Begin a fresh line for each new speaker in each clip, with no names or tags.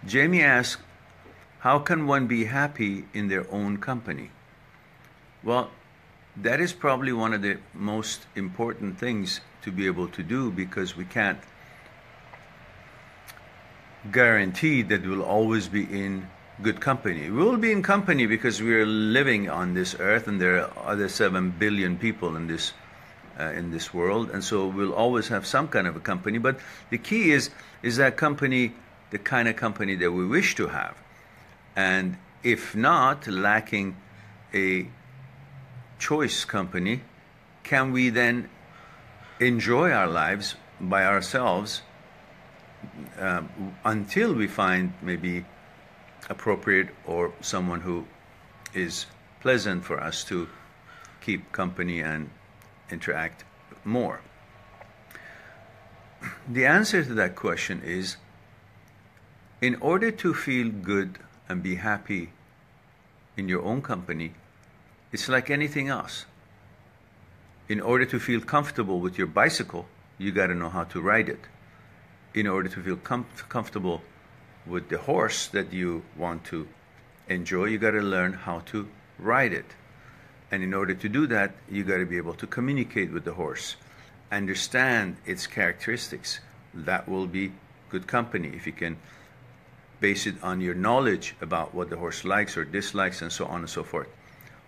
Jamie asks, how can one be happy in their own company? Well, that is probably one of the most important things to be able to do, because we can't guarantee that we'll always be in good company. We will be in company because we are living on this earth, and there are other 7 billion people in this world, and so we'll always have some kind of a company. But the key is that company the kind of company that we wish to have? And if not, lacking a choice company, can we then enjoy our lives by ourselves until we find maybe appropriate or someone who is pleasant for us to keep company and interact more? The answer to that question is, in order to feel good and be happy in your own company, it's like anything else. In order to feel comfortable with your bicycle, you got to know how to ride it. In order to feel comfortable with the horse that you want to enjoy, you got to learn how to ride it. And in order to do that, you got to be able to communicate with the horse, understand its characteristics. That will be good company if you can base it on your knowledge about what the horse likes or dislikes, and so on and so forth,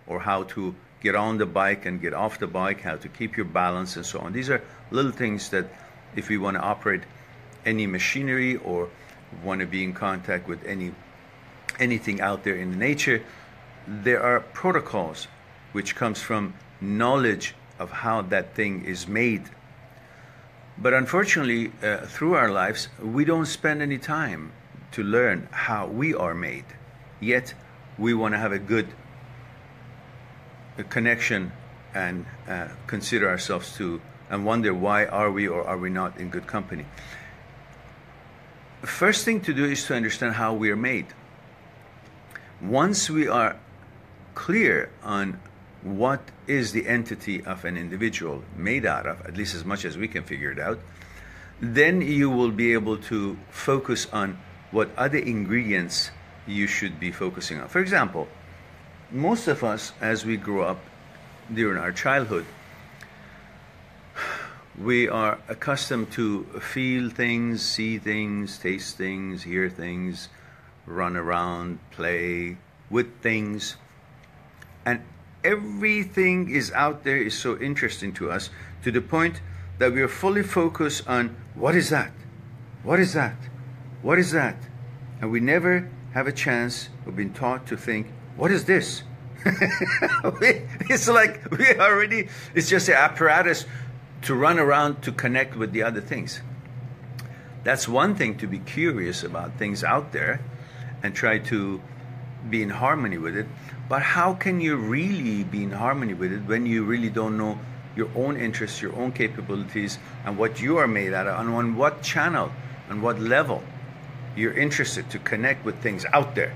or how to get on the bike and get off the bike, how to keep your balance, and so on. These are little things that if we want to operate any machinery or want to be in contact with anything out there in nature, there are protocols which comes from knowledge of how that thing is made. But unfortunately, through our lives, we don't spend any time to learn how we are made. Yet we want to have a good connection and consider ourselves to, and wonder why are we or are we not in good company. First thing to do is to understand how we are made. Once we are clear on what is the entity of an individual made out of, at least as much as we can figure it out, then you will be able to focus on what other ingredients you should be focusing on. For example, most of us, as we grow up during our childhood, we are accustomed to feel things, see things, taste things, hear things, run around, play with things, and everything is out there is so interesting to us, to the point that we are fully focused on what is that? What is that? What is that? And we never have a chance of being taught to think, what is this? It's like it's just an apparatus to run around to connect with the other things. That's one thing, to be curious about things out there and try to be in harmony with it. But how can you really be in harmony with it when you really don't know your own interests, your own capabilities, and what you are made out of, and on what channel, on what level you're interested to connect with things out there?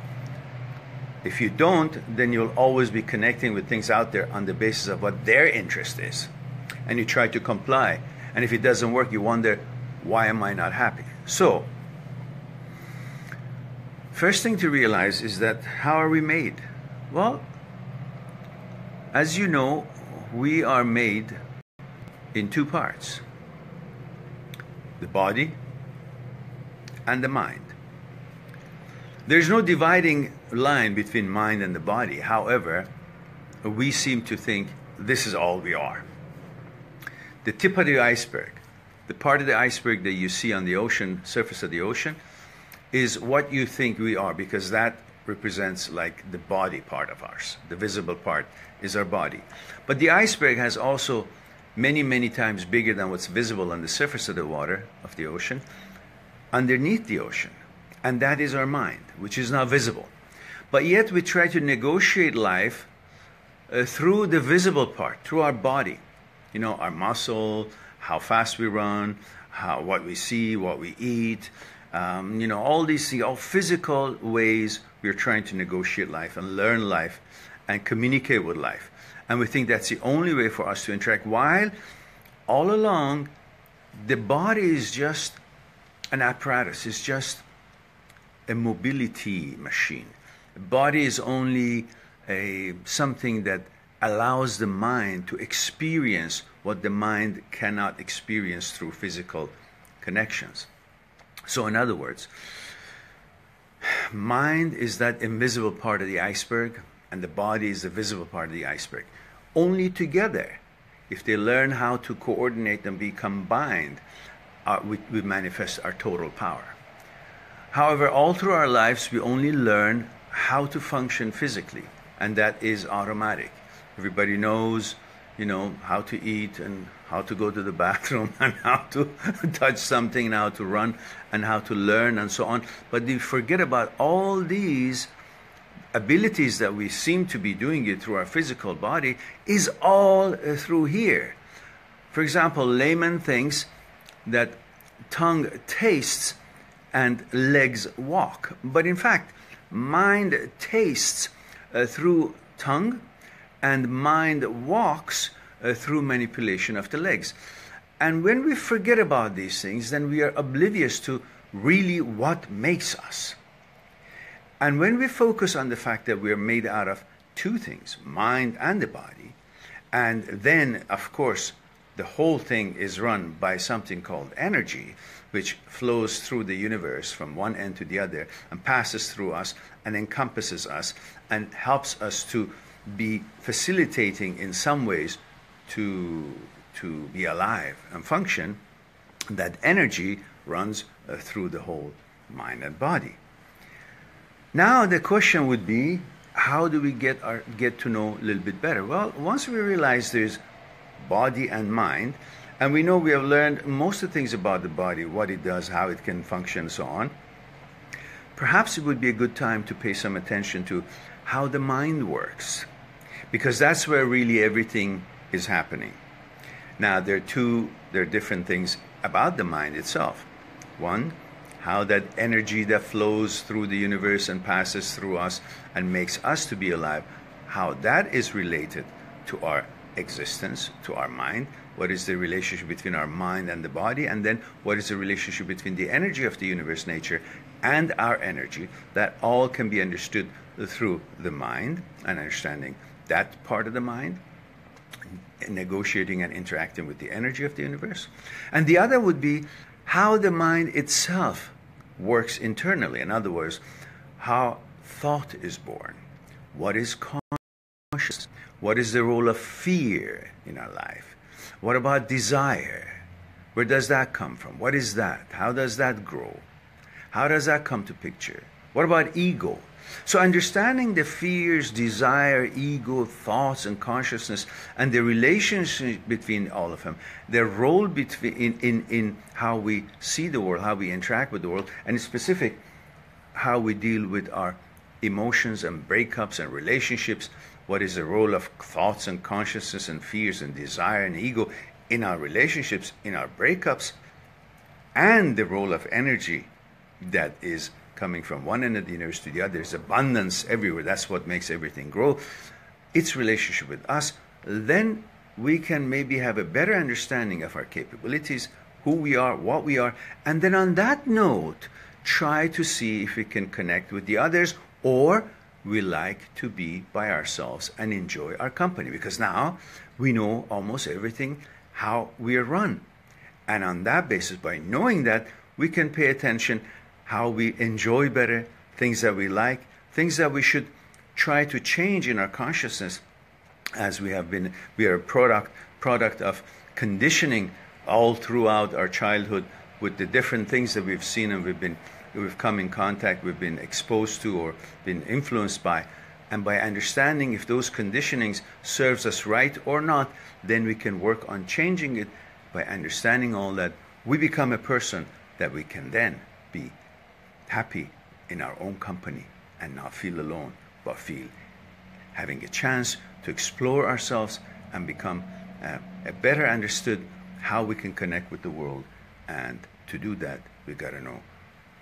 If you don't, then you'll always be connecting with things out there on the basis of what their interest is. And you try to comply. And if it doesn't work, you wonder, why am I not happy? So, first thing to realize is that, how are we made? Well, as you know, we are made in two parts: the body and the mind. There's no dividing line between mind and the body. However, we seem to think this is all we are. The tip of the iceberg, the part of the iceberg that you see on the ocean, surface of the ocean, is what you think we are, because that represents like the body part of ours. The visible part is our body. But the iceberg has also many, many times bigger than what's visible on the surface of the water, of the ocean, underneath the ocean. And that is our mind, which is not visible. But yet we try to negotiate life through the visible part, through our body. You know, our muscle, how fast we run, what we see, what we eat, you know, all these things, all physical ways we're trying to negotiate life and learn life and communicate with life. And we think that's the only way for us to interact, while all along the body is just an apparatus. It's just a mobility machine. The body is only something that allows the mind to experience what the mind cannot experience through physical connections. So in other words, mind is that invisible part of the iceberg, and the body is the visible part of the iceberg. Only together, if they learn how to coordinate and be combined, we manifest our total power. However, all through our lives, we only learn how to function physically, and that is automatic. Everybody knows, how to eat and how to go to the bathroom and how to touch something and how to run and how to learn and so on. But we forget about all these abilities that we seem to be doing it through our physical body is all through here. For example, layman thinks that tongue tastes and legs walk. But in fact, mind tastes through tongue, and mind walks through manipulation of the legs. And when we forget about these things, then we are oblivious to really what makes us. And when we focus on the fact that we are made out of two things, mind and the body, and then, of course, the whole thing is run by something called energy, which flows through the universe from one end to the other and passes through us and encompasses us and helps us to be facilitating in some ways to be alive and function. That energy runs through the whole mind and body. Now the question would be, how do we get to know a little bit better? Well, once we realize there's body and mind, and we know we have learned most of the things about the body, what it does, how it can function, and so on, perhaps it would be a good time to pay some attention to how the mind works, because that's where really everything is happening. Now, there are different things about the mind itself. One, how that energy that flows through the universe and passes through us and makes us to be alive, how that is related to our existence, to our mind. What is the relationship between our mind and the body? And then what is the relationship between the energy of the universe, nature, and our energy? That all can be understood through the mind and understanding that part of the mind, negotiating and interacting with the energy of the universe. And the other would be how the mind itself works internally. In other words, how thought is born. What is consciousness? What is the role of fear in our life? What about desire? Where does that come from? What is that? How does that grow? How does that come to picture? What about ego? So understanding the fears, desire, ego, thoughts, and consciousness, and the relationship between all of them, their role in how we see the world, how we interact with the world, and in specific, how we deal with our emotions and breakups and relationships. What is the role of thoughts and consciousness and fears and desire and ego in our relationships, in our breakups, and the role of energy that is coming from one end of the universe to the other. There's abundance everywhere. That's what makes everything grow. Its relationship with us. Then we can maybe have a better understanding of our capabilities, who we are, what we are, and then on that note, try to see if we can connect with the others, or we like to be by ourselves and enjoy our company, because now we know almost everything, how we are run. And on that basis, by knowing that, we can pay attention how we enjoy better, things that we like, things that we should try to change in our consciousness, as we are a product of conditioning all throughout our childhood with the different things that we've seen and we've come in contact, we've been exposed to or been influenced by. And by understanding if those conditionings serves us right or not, then we can work on changing it. By understanding all that, we become a person that we can then be happy in our own company and not feel alone, but feel having a chance to explore ourselves and become a better understood how we can connect with the world. And to do that, we got to know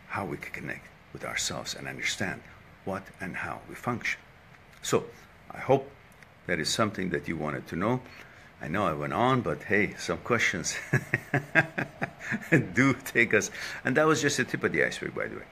how we can connect with ourselves and understand what and how we function. So I hope that is something that you wanted to know. I know I went on, but hey, some questions do take us. And that was just the tip of the iceberg, by the way.